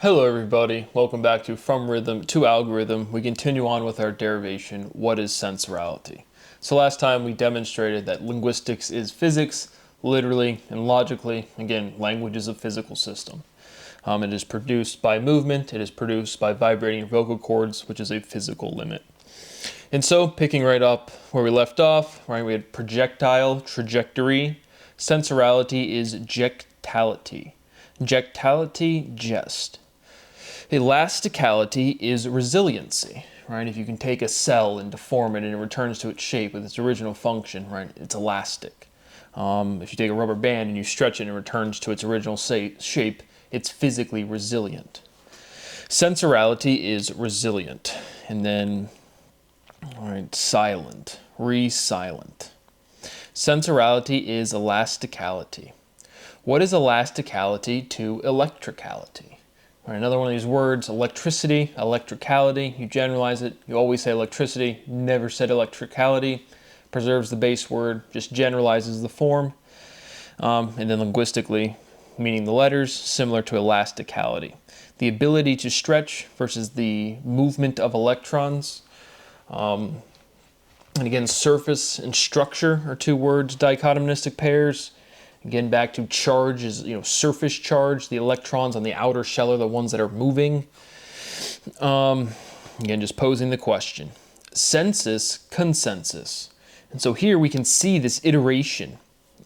Hello everybody, welcome back to From Rhythm to Algorithm. We continue on with our derivation, what is sensorality? So last time we demonstrated that linguistics is physics, literally and logically. Again, language is a physical system. It is produced by movement, it is produced by vibrating vocal cords, which is a physical limit. And so, picking right up where we left off, right, we had projectile, trajectory. Sensorality is jectality. Jectality, jest. Elasticality is resiliency, right? If you can take a cell and deform it and it returns to its shape with its original function, right, it's elastic. If you take a rubber band and you stretch it and it returns to its original shape, it's physically resilient. Sensorality is resilient. And then, all right, silent, resilient. Sensorality is elasticality. What is elasticality to electricality? Right, another one of these words, electricity, electricality, you generalize it. You always say electricity, never said electricality. Preserves the base word, just generalizes the form. And then linguistically, meaning the letters, similar to elasticality. The ability to stretch versus the movement of electrons. And again, surface and structure are two words, dichotomistic pairs. Again, back to charge is, surface charge. The electrons on the outer shell are the ones that are moving. Again, just posing the question. Census, consensus. And so here we can see this iteration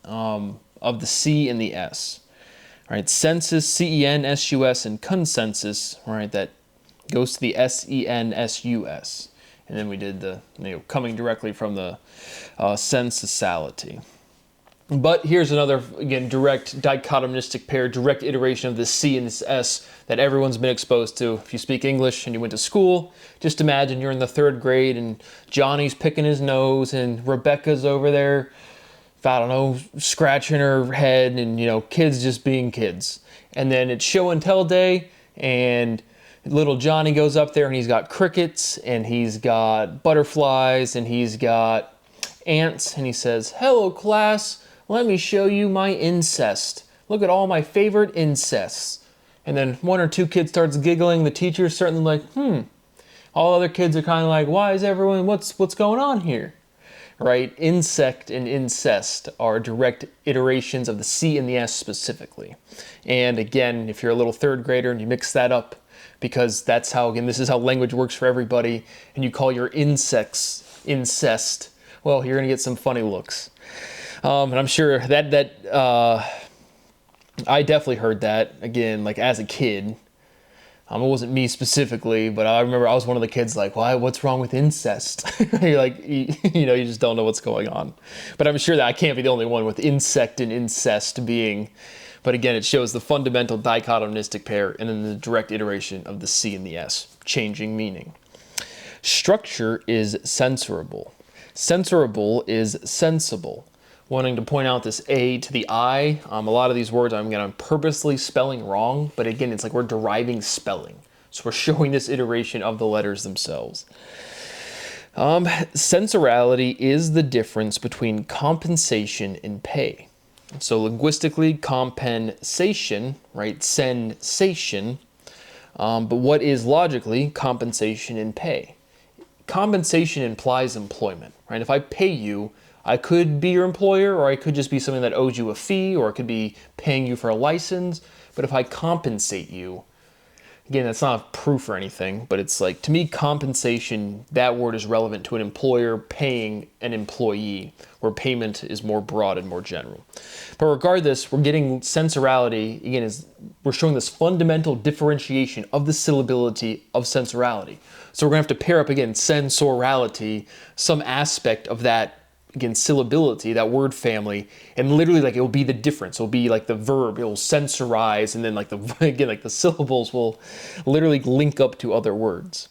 of the C and the S. All right, census, C-E-N-S-U-S, and consensus, right, that goes to the S-E-N-S-U-S. And then we did the, coming directly from the sensuality. But here's another, again, direct dichotomistic pair, direct iteration of the C and this S that everyone's been exposed to. If you speak English and you went to school, just imagine you're in the 3rd grade and Johnny's picking his nose and Rebecca's over there, I don't know, scratching her head and, kids just being kids. And then it's show and tell day and little Johnny goes up there and he's got crickets and he's got butterflies and he's got ants and he says, "Hello class. Let me show you my incest. Look at all my favorite incests." And then 1 or 2 kids starts giggling. The teacher's certainly like, All other kids are kind of like, why is everyone, what's going on here? Right? Insect and incest are direct iterations of the C and the S specifically. And again, if you're a little 3rd grader and you mix that up, because that's how, again, this is how language works for everybody, and you call your insects incest, well, you're going to get some funny looks. And I'm sure that I definitely heard that, again, like as a kid. It wasn't me specifically, but I remember I was one of the kids like, why, what's wrong with incest? You're like, you just don't know what's going on. But I'm sure that I can't be the only one with insect and incest being, but again, it shows the fundamental dichotomistic pair and then the direct iteration of the C and the S, changing meaning. Structure is censorable. Censorable is sensible. Wanting to point out this A to the I. A lot of these words I'm purposely spelling wrong, but again, it's like we're deriving spelling. So we're showing this iteration of the letters themselves. Sensorality is the difference between compensation and pay. So linguistically, compensation, right, sensation, but what is logically compensation and pay? Compensation implies employment, right? If I pay you, I could be your employer, or I could just be something that owes you a fee, or it could be paying you for a license. But if I compensate you, again, that's not proof or anything, but it's like, to me, compensation, that word is relevant to an employer paying an employee, where payment is more broad and more general. But regardless, we're getting sensorality, again, we're showing this fundamental differentiation of the syllability of sensorality. So we're gonna have to pair up, again, sensorality, some aspect of that, again, syllability, that word family, and literally like it will be the difference. It'll be like the verb, it will sensorize, and then like the syllables will literally link up to other words.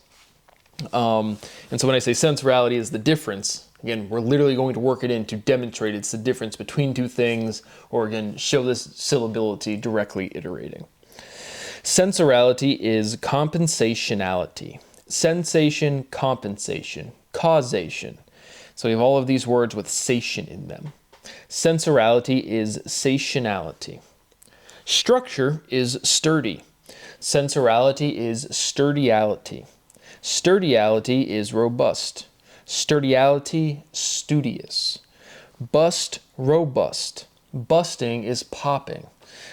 And so when I say sensorality is the difference, again, we're literally going to work it in to demonstrate it's the difference between two things, or again, show this syllability directly iterating. Sensorality is compensationality. Sensation, compensation, causation. So we have all of these words with sation in them. Sensorality is sationality. Structure is sturdy. Sensorality is sturdiality. Sturdiality is robust. Sturdiality, studious. Bust, robust. Busting is popping.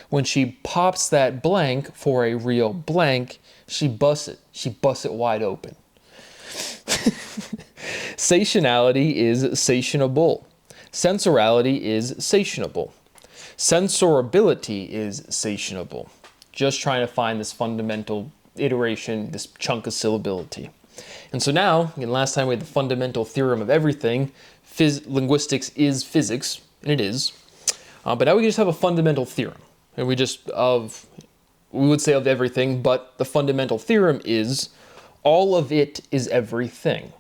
When she pops that blank for a real blank, she busts it. She busts it wide open. Sationality is sationable. Sensorality is sationable. Sensorability is sationable. Just trying to find this fundamental iteration, this chunk of syllability. And so now, again, last time we had the fundamental theorem of everything. Linguistics is physics, and it is. But now we just have a fundamental theorem. And we would say of everything, but the fundamental theorem is all of it is everything.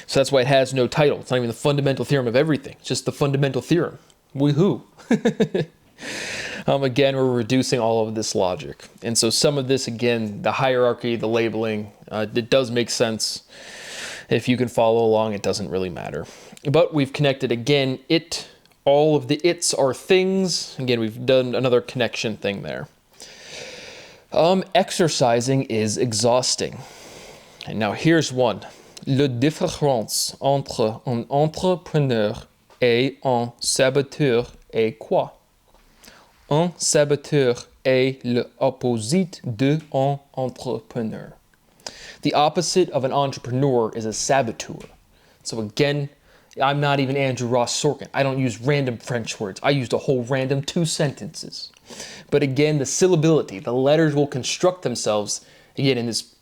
So that's why it has no title. It's not even the fundamental theorem of everything. It's just the fundamental theorem. Woohoo! Again, we're reducing all of this logic. And so some of this, again, the hierarchy, the labeling, it does make sense. If you can follow along, it doesn't really matter. But we've connected again, all of the its are things. Again, we've done another connection thing there. Exercising is exhausting. And now here's one. La différence entre un entrepreneur et un saboteur est quoi? Un saboteur est l'opposite d'un entrepreneur. The opposite of an entrepreneur is a saboteur. So again, I'm not even Andrew Ross Sorkin. I don't use random French words. I used a whole random 2 sentences. But again, the syllability, the letters will construct themselves, again, in this,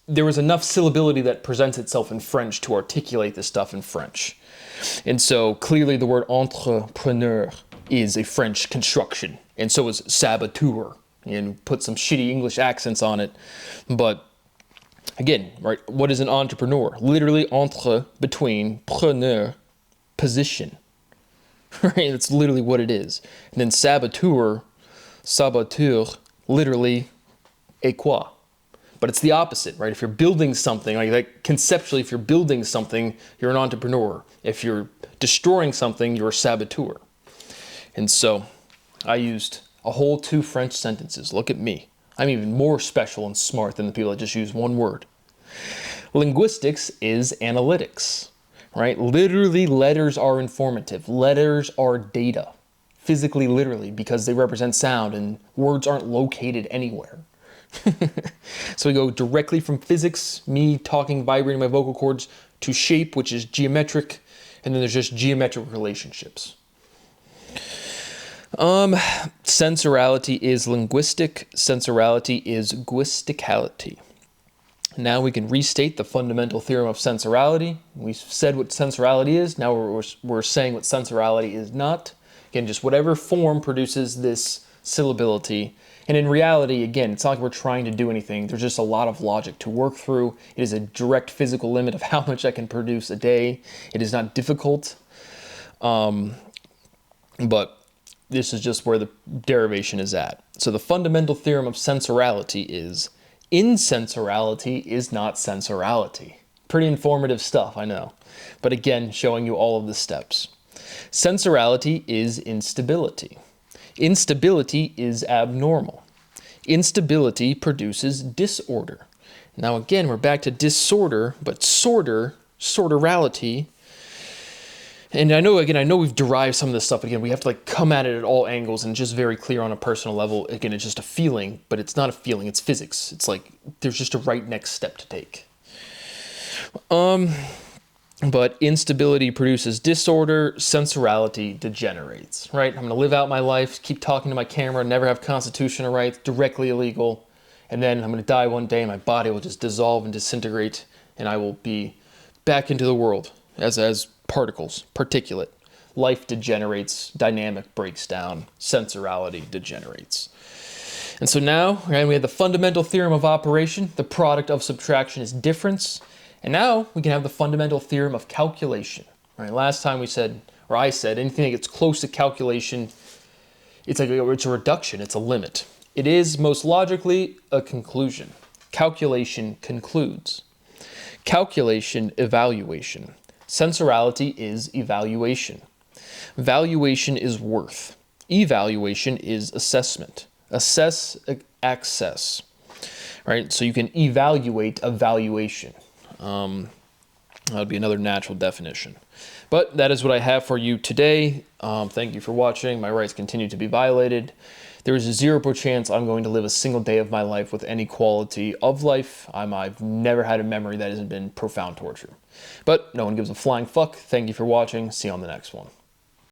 there was enough syllability that presents itself in French to articulate this stuff in French. And so clearly the word entrepreneur is a French construction, and so is saboteur, and put some shitty English accents on it. But again, right, what is an entrepreneur? Literally entre, between, preneur, position. Right, that's literally what it is. And then saboteur, literally, et quoi? But it's the opposite, right? If you're building something, like conceptually, if you're building something, you're an entrepreneur. If you're destroying something, you're a saboteur. And so I used a whole 2 French sentences. Look at me. I'm even more special and smart than the people that just use one word. Linguistics is analytics, right? Literally, letters are informative. Letters are data, physically, literally, because they represent sound and words aren't located anywhere. So we go directly from physics, me talking, vibrating my vocal cords, to shape, which is geometric, and then there's just geometric relationships. Sensorality is linguistic. Sensorality is guisticality. Now we can restate the fundamental theorem of sensorality. We've said what sensorality is. Now we're saying what sensorality is not. Again, just whatever form produces this syllability. And in reality, again, it's not like we're trying to do anything. There's just a lot of logic to work through. It is a direct physical limit of how much I can produce a day. It is not difficult. But this is just where the derivation is at. So the fundamental theorem of sensorality is insensorality is not sensorality. Pretty informative stuff, I know. But again, showing you all of the steps. Sensorality is instability. Instability is abnormal. Instability produces disorder. Now again, we're back to disorder, but sorterality. And I know we've derived some of this stuff. Again, we have to come at it at all angles and just very clear on a personal level. Again, it's just a feeling, but it's not a feeling, it's physics. It's like there's just a right next step to take. But instability produces disorder, sensorality degenerates, right? I'm going to live out my life, keep talking to my camera, never have constitutional rights, directly illegal, and then I'm going to die one day and my body will just dissolve and disintegrate, and I will be back into the world as particles, particulate. Life degenerates, dynamic breaks down, sensorality degenerates. And so now, right, we have the fundamental theorem of operation. The product of subtraction is difference. And now we can have the fundamental theorem of calculation. Right? Last time we said, or I said, anything that gets close to calculation, it's a reduction, it's a limit. It is most logically a conclusion. Calculation concludes. Calculation, evaluation. Sensorality is evaluation. Valuation is worth. Evaluation is assessment. Assess access, right? So you can evaluate evaluation. That would be another natural definition. But that is what I have for you today. Thank you for watching. My rights continue to be violated. There is a 0% chance I'm going to live a single day of my life with any quality of life. I've never had a memory that hasn't been profound torture. But no one gives a flying fuck. Thank you for watching. See you on the next one.